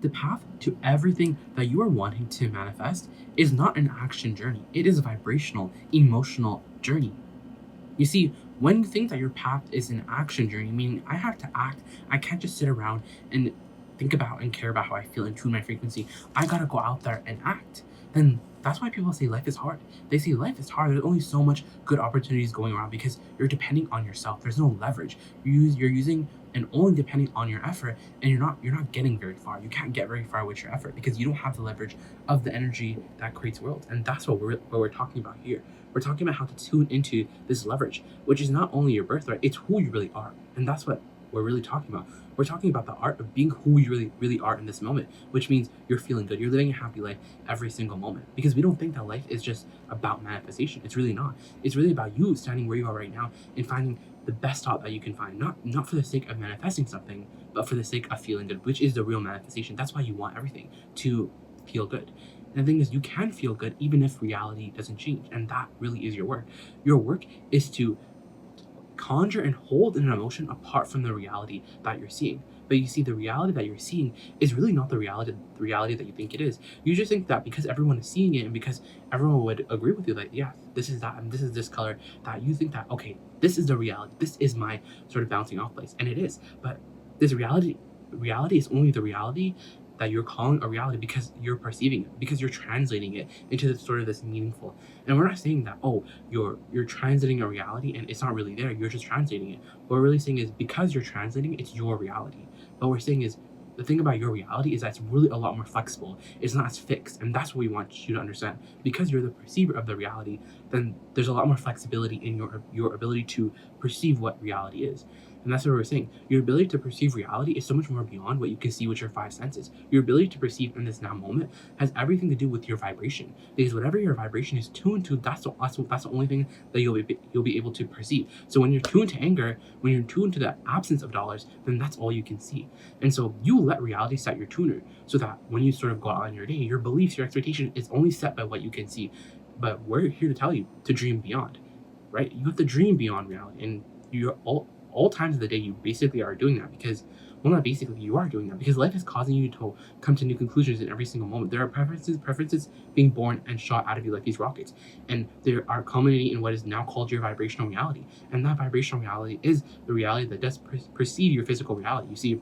The path to everything that you are wanting to manifest is not an action journey. It is a vibrational, emotional journey. You see, when you think that your path is an action journey, meaning I have to act, I can't just sit around and think about and care about how I feel and tune my frequency. I gotta go out there and act. Then that's why people say life is hard. They say life is hard. There's only so much good opportunities going around because you're depending on yourself. There's no leverage. You're using and only depending on your effort, and you're not getting very far. You can't get very far with your effort because you don't have the leverage of the energy that creates worlds. And that's what we're talking about here. We're talking about how to tune into this leverage, which is not only your birthright, it's who you really are. And that's what we're really talking about. We're talking about the art of being who you really are in this moment, which means you're feeling good. You're living a happy life every single moment. Because we don't think that life is just about manifestation. It's really not. It's really about you standing where you are right now and finding the best thought that you can find. Not for the sake of manifesting something, but for the sake of feeling good, which is the real manifestation. That's why you want everything to feel good. And the thing is, you can feel good even if reality doesn't change. And that really is your work. Your work is to conjure and hold an emotion apart from the reality that you're seeing. But you see, the reality that you're seeing is really not the reality that you think it is. You just think that because everyone is seeing it and because everyone would agree with you, like, yeah, this is that and this is this color, that you think that, okay, this is the reality. This is my sort of bouncing off place. And it is. But this reality is only the reality that you're calling a reality because you're perceiving it, because you're translating it into this sort of this meaningful. And we're not saying that, oh, you're translating a reality and it's not really there, you're just translating it. What we're really saying is because you're translating it, it's your reality. What we're saying is the thing about your reality is that it's really a lot more flexible. It's not as fixed, and that's what we want you to understand. Because you're the perceiver of the reality, then there's a lot more flexibility in your ability to perceive what reality is. And that's what we're saying. Your ability to perceive reality is so much more beyond what you can see with your five senses. Your ability to perceive in this now moment has everything to do with your vibration. Because whatever your vibration is tuned to, that's the only thing that you'll be able to perceive. So when you're tuned to anger, when you're tuned to the absence of dollars, then that's all you can see. And so you let reality set your tuner so that when you sort of go out on your day, your beliefs, your expectation is only set by what you can see. But we're here to tell you to dream beyond, right? You have to dream beyond reality, and you're all times of the day you basically are doing that because, well, not basically, you are doing that because life is causing you to come to new conclusions in every single moment. There are preferences being born and shot out of you like these rockets, and they are culminating in what is now called your vibrational reality. And that vibrational reality is the reality that does precede your physical reality. You see,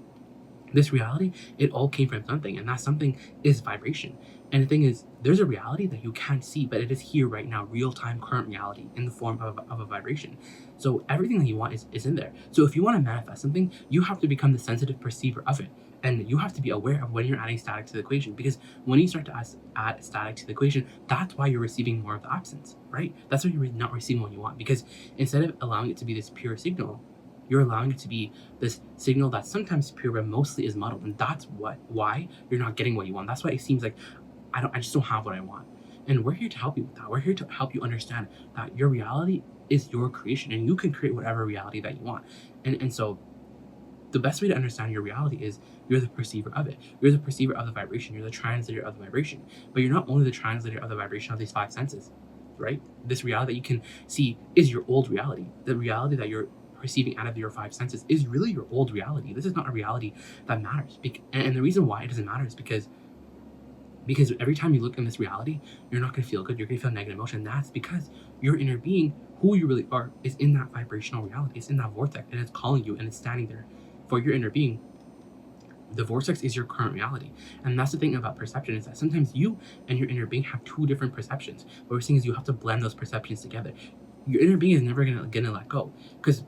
this reality, it all came from something, and that something is vibration. And the thing is, there's a reality that you can't see, but it is here right now, real-time current reality in the form of a vibration. So everything that you want is in there. So if you want to manifest something, you have to become the sensitive perceiver of it. And you have to be aware of when you're adding static to the equation, because when you start to add static to the equation, that's why you're receiving more of the absence, right? That's why you're not receiving what you want, because instead of allowing it to be this pure signal, you're allowing it to be this signal that sometimes pure but mostly is muddled, and that's why you're not getting what you want. That's why it seems like I just don't have what I want. And we're here to help you with that. We're here to help you understand that your reality is your creation, and you can create whatever reality that you want. And so the best way to understand your reality is you're the perceiver of it. You're the perceiver of the vibration. You're the translator of the vibration. But you're not only the translator of the vibration of these five senses, right? This reality that you can see is your old reality. The reality that you're perceiving out of your five senses is really your old reality. This is not a reality that matters. And the reason why it doesn't matter is because every time you look in this reality, you're not going to feel good. You're going to feel negative emotion. That's because your inner being, who you really are, is in that vibrational reality. It's in that vortex, and it's calling you, and it's standing there for your inner being. The vortex is your current reality. And that's the thing about perception, is that sometimes you and your inner being have two different perceptions. What we're saying is you have to blend those perceptions together. Your inner being is never gonna let go, because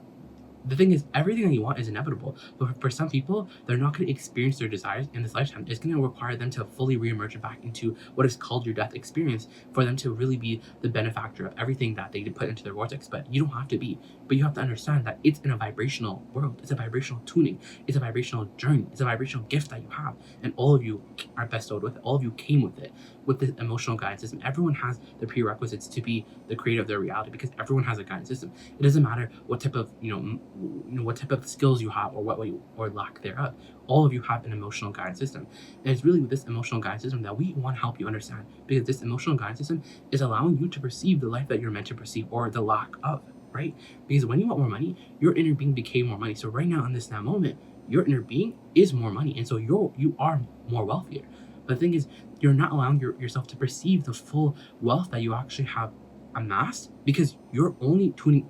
the thing is, everything that you want is inevitable, but for some people, they're not going to experience their desires in this lifetime. It's going to require them to fully reemerge back into what is called your death experience for them to really be the benefactor of everything that they put into their vortex. But you don't have to be. But you have to understand that it's in a vibrational world. It's a vibrational tuning. It's a vibrational journey. It's a vibrational gift that you have. And all of you are bestowed with it. All of you came with it, with this emotional guidance system. Everyone has the prerequisites to be the creator of their reality, because everyone has a guidance system. It doesn't matter what type of, what type of skills you have, or lack thereof. All of you have an emotional guidance system, and it's really with this emotional guidance system that we want to help you understand, because this emotional guidance system is allowing you to perceive the life that you're meant to perceive, or the lack of, right? Because when you want more money, your inner being became more money. So right now in this now moment, your inner being is more money, and so you are more wealthier. But the thing is, you're not allowing yourself to perceive the full wealth that you actually have amassed, because you're only tuning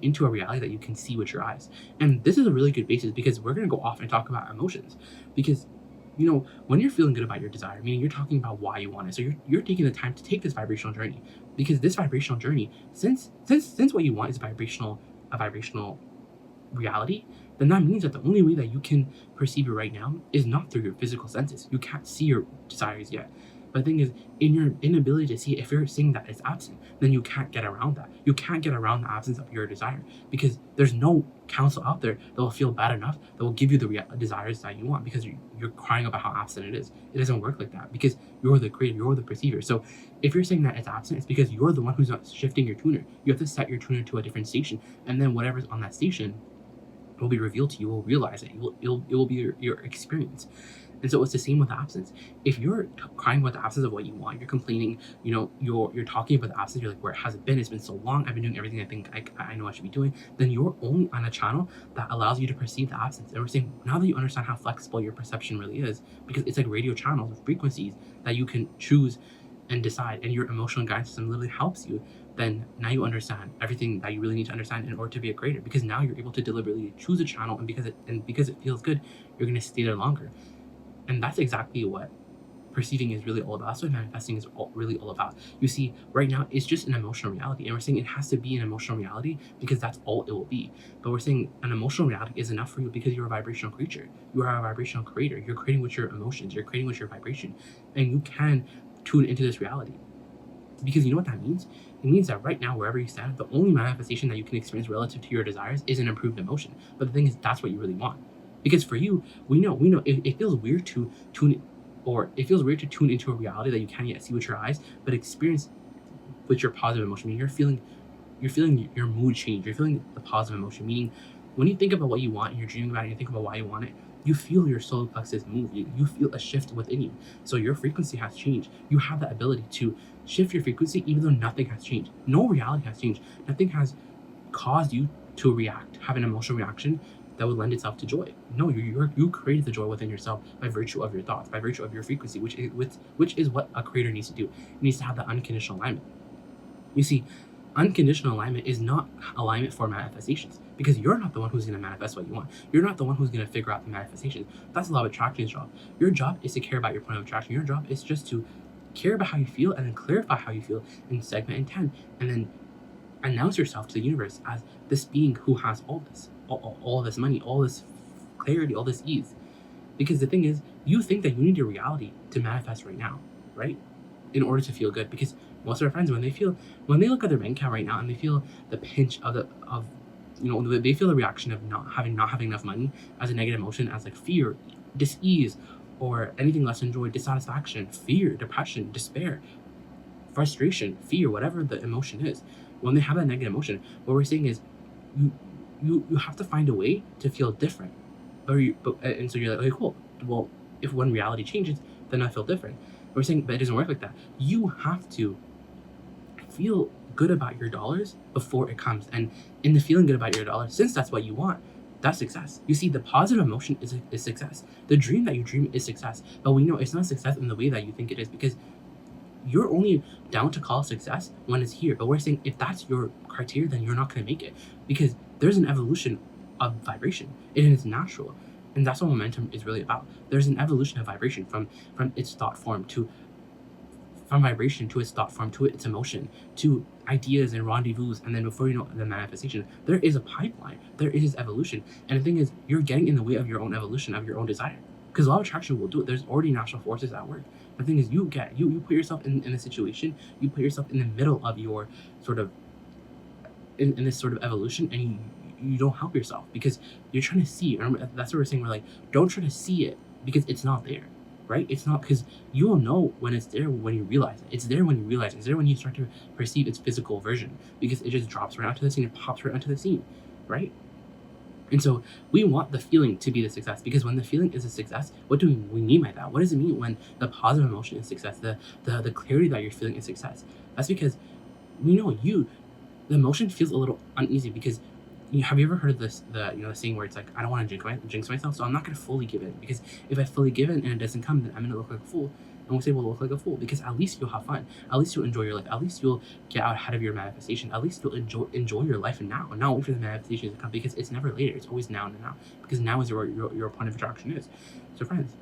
into a reality that you can see with your eyes. And this is a really good basis, because we're going to go off and talk about emotions. Because when you're feeling good about your desire, meaning you're talking about why you want it, so you're taking the time to take this vibrational journey, because this vibrational journey, since what you want is a vibrational reality, then that means that the only way that you can perceive it right now is not through your physical senses. You can't see your desires yet. But the thing is, in your inability to see it, if you're saying that it's absent, then you can't get around that. You can't get around the absence of your desire, because there's no counsel out there that will feel bad enough that will give you the desires that you want, because you're crying about how absent it is. It doesn't work like that, because you're the creator, you're the perceiver. So if you're saying that it's absent, it's because you're the one who's not shifting your tuner. You have to set your tuner to a different station, and then whatever's on that station will be revealed to you. Will realize it. It will be your experience. And so it's the same with absence. If you're crying about the absence of what you want, you're complaining, you're talking about the absence, you're like, where has it been? It's been so long. I've been doing everything I think I know I should be doing. Then you're only on a channel that allows you to perceive the absence. And we're saying, now that you understand how flexible your perception really is, because it's like radio channels with frequencies that you can choose and decide, and your emotional guidance system literally helps you, then now you understand everything that you really need to understand in order to be a creator, because now you're able to deliberately choose a channel, and because it feels good, you're going to stay there longer. And that's exactly what perceiving is really all about. That's what manifesting is really all about. You see, right now, it's just an emotional reality. And we're saying it has to be an emotional reality because that's all it will be. But we're saying an emotional reality is enough for you because you're a vibrational creature. You are a vibrational creator. You're creating with your emotions. You're creating with your vibration. And you can tune into this reality. Because you know what that means? It means that right now, wherever you stand, the only manifestation that you can experience relative to your desires is an improved emotion. But the thing is, that's what you really want. Because for you, we know it feels weird to tune into a reality that you can't yet see with your eyes, but experience with your positive emotion. Meaning you're feeling your mood change. You're feeling the positive emotion. Meaning when you think about what you want and you're dreaming about it and you think about why you want it, you feel your solar plexus move. You feel a shift within you. So your frequency has changed. You have the ability to shift your frequency even though nothing has changed. No reality has changed. Nothing has caused you to react, have an emotional reaction that would lend itself to joy. No, you created the joy within yourself by virtue of your thoughts, by virtue of your frequency, which is what a creator needs to do. It needs to have the unconditional alignment. You see, unconditional alignment is not alignment for manifestations, because you're not the one who's going to manifest what you want. You're not the one who's going to figure out the manifestation. That's law of attraction's job. Your job is to care about your point of attraction. Your job is just to care about how you feel and then clarify how you feel in segment and 10, and then announce yourself to the universe as this being who has all this. All this money, all this clarity, all this ease. Because the thing is, you think that you need your reality to manifest right now, right? In order to feel good. Because most of our friends, when they look at their bank account right now and they feel the pinch they feel the reaction of not having enough money as a negative emotion, as like fear, dis-ease, or anything less than joy, dissatisfaction, fear, depression, despair, frustration, fear, whatever the emotion is. When they have that negative emotion, what we're saying is you have to find a way to feel different. And so you're like, okay, cool. Well, if when reality changes, then I feel different. But we're saying, but it doesn't work like that. You have to feel good about your dollars before it comes. And in the feeling good about your dollars, since that's what you want, that's success. You see, the positive emotion is success. The dream that you dream is success. But we know it's not success in the way that you think it is, because you're only down to call success when it's here. But we're saying if that's your criteria, then you're not going to make it, because there's an evolution of vibration. It is natural. And that's what momentum is really about. There's an evolution of vibration from its thought form from vibration to its thought form to its emotion to ideas and rendezvous, and then before you know the manifestation, there is a pipeline. There is evolution. And the thing is, you're getting in the way of your own evolution, of your own desire. Because law of attraction will do it. There's already natural forces at work. The thing is, you put yourself in a situation, you put yourself in the middle of your sort of in this sort of evolution, and you don't help yourself because you're trying to see. Remember, that's what we're saying. We're like, don't try to see it because it's not there, right? It's not, because you will know when it's there when you realize it. It's there when you realize it. It's there when you start to perceive its physical version, because it just drops right onto the scene. It pops right onto the scene, right? And so we want the feeling to be the success, because when the feeling is a success, what do we mean by that? What does it mean when the positive emotion is success, the clarity that you're feeling is success? That's because we know the emotion feels a little uneasy because Have you ever heard of the saying where it's like, I don't want to jinx myself, so I'm not going to fully give in, because if I fully give in and it doesn't come, then I'm going to look like a fool. And we say, well, look like a fool, because at least you'll have fun. At least you'll enjoy your life. At least you'll get out ahead of your manifestation. At least you'll enjoy your life now, and not wait for the manifestation to come, because it's never later. It's always now and now, because now is where your point of attraction is. So friends,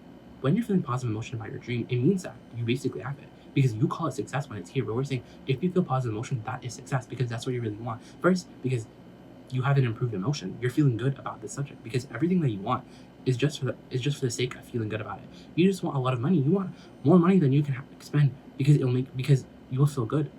when you're feeling positive emotion about your dream, it means that you basically have it. Because you call it success when it's here, but we're saying if you feel positive emotion, that is success, because that's what you really want. First, because you have an improved emotion. You're feeling good about this subject, because everything that you want is just for the sake of feeling good about it. You just want a lot of money. You want more money than you can spend, because you will feel good,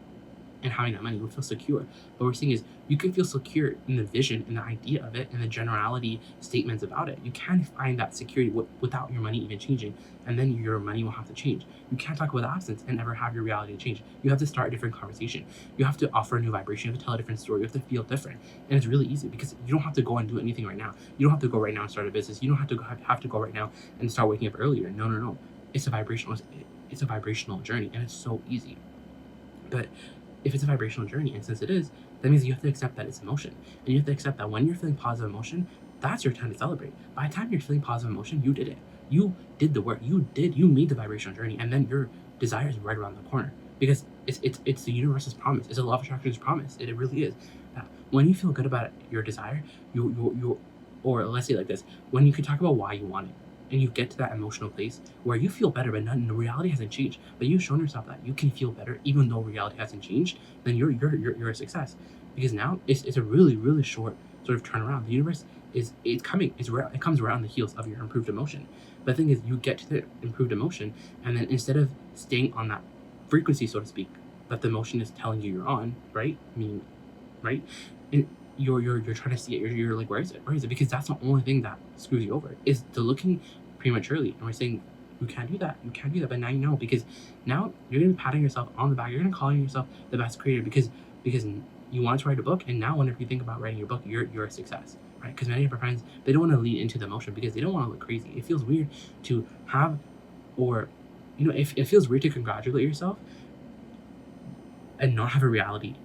and having that money, you'll feel secure. What we're saying is you can feel secure in the vision and the idea of it and the generality statements about it. You can find that security without your money even changing, and then your money will have to change. You can't talk about absence and ever have your reality change. You have to start a different conversation. You have to offer a new vibration. You have to tell a different story. You have to feel different, and it's really easy, because you don't have to go and do anything right now. You don't have to go right now and start a business. You don't have to go right now and start waking up earlier. No. It's a vibrational journey, and it's so easy. But if it's a vibrational journey, and since it is, that means you have to accept that it's emotion. And you have to accept that when you're feeling positive emotion, that's your time to celebrate. By the time you're feeling positive emotion, you did it. You did the work. You made the vibrational journey, and then your desire is right around the corner. Because it's the universe's promise. It's a law of attraction's promise. It really is. That when you feel good about your desire, or let's say it like this, when you can talk about why you want it, and you get to that emotional place where you feel better, but the reality hasn't changed, but you've shown yourself that you can feel better even though reality hasn't changed, then you're a success. Because now it's a really, really short sort of turnaround. The universe it's coming. It comes around the heels of your improved emotion. But the thing is, you get to the improved emotion, and then instead of staying on that frequency, so to speak, that the emotion is telling you you're on, right? I mean, right? And you're trying to see it. You're like, where is it? Because that's the only thing that screws you over, is the looking prematurely. And we're saying you can't do that. But now you know, because now you're gonna be patting yourself on the back. You're gonna call yourself the best creator, because you want to write a book, and now whenever you think about writing your book, you're a success, right? Because many of our friends, they don't want to lean into the emotion, because they don't want to look crazy. It feels weird to have, or it feels weird to congratulate yourself and not have a reality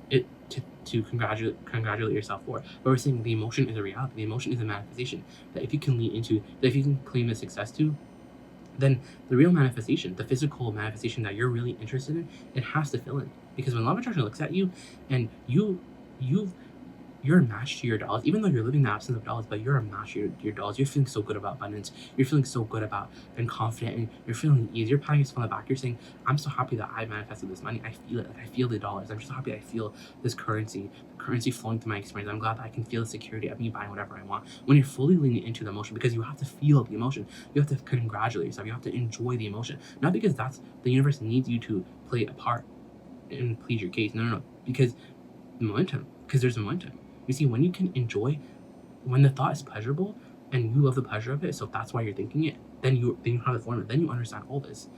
to congratulate yourself for. But we're saying the emotion is a reality. The emotion is a manifestation that if you can lean into, that if you can claim the success to, then the real manifestation, the physical manifestation that you're really interested in, it has to fill in. Because when law of attraction looks at you, and you're a match to your dollars, even though you're living the absence of dollars, but you're a match to your dollars. You're feeling so good about abundance. You're feeling so good about and confident, and you're feeling easy. You're patting yourself on the back. You're saying, I'm so happy that I manifested this money. I feel it. I feel the dollars. I'm so happy I feel this currency flowing through my experience. I'm glad that I can feel the security of me buying whatever I want. When you're fully leaning into the emotion, because you have to feel the emotion. You have to congratulate yourself. You have to enjoy the emotion. Not because that's the universe needs you to play a part and plead your case. No. Because there's momentum. You see, when you can enjoy, when the thought is pleasurable and you love the pleasure of it, so that's why you're thinking it, then you have the formula, then you understand all this.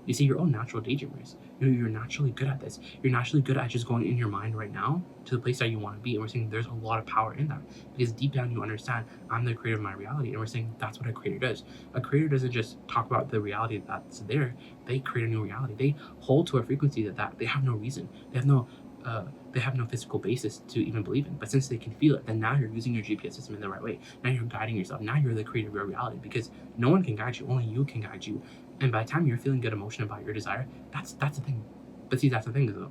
You see, you're all natural daydreamers. You're naturally good at this. You're naturally good at just going in your mind right now to the place that you want to be. And we're saying there's a lot of power in that, because deep down you understand, I'm the creator of my reality. And we're saying that's what a creator does. A creator doesn't just talk about the reality that's there. They create a new reality. They hold to a frequency that they have no reason. They have no physical basis to even believe in. But since they can feel it, then now you're using your GPS system in the right way. Now you're guiding yourself. Now you're the creator of your reality, because no one can guide you. Only you can guide you. And by the time you're feeling good emotion about your desire, that's the thing. But see, that's the thing, though,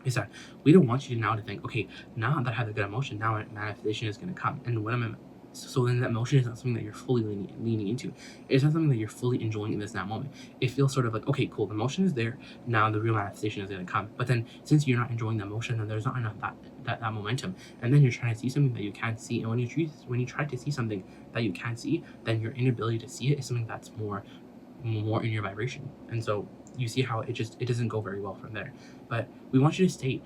is that we don't want you now to think, okay, now that I have the good emotion, now manifestation is going to come. And so then that emotion is not something that you're fully leaning into. It's not something that you're fully enjoying in this now moment. It feels sort of like, okay, cool, the emotion is there. Now the real manifestation is going to come. But then since you're not enjoying the emotion, then there's not enough that momentum. And then you're trying to see something that you can't see. And when you try to see something that you can't see, then your inability to see it is something that's more in your vibration. And so you see how it doesn't go very well from there. But we want you to stay,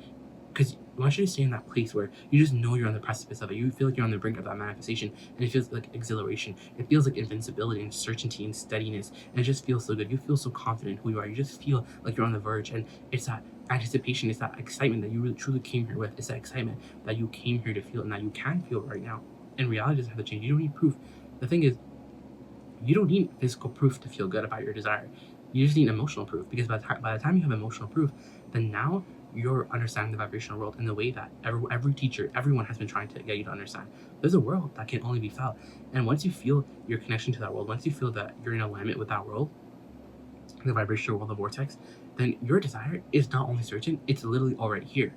because we want you to stay in that place where you just know you're on the precipice of it. You feel like you're on the brink of that manifestation, and it feels like exhilaration. It feels like invincibility and certainty and steadiness, and it just feels so good. You feel so confident in who you are. You just feel like you're on the verge, and it's that anticipation, it's that excitement that you really truly came here with. It's that excitement that you came here to feel, and that you can feel right now. And reality doesn't have to change. You don't need proof. The thing is, you don't need physical proof to feel good about your desire. You just need emotional proof, because by the time you have emotional proof, then now you're understanding the vibrational world in the way that every teacher, everyone has been trying to get you to understand. There's a world that can only be felt. And once you feel your connection to that world, once you feel that you're in alignment with that world, the vibrational world, the vortex, then your desire is not only certain, it's literally already here.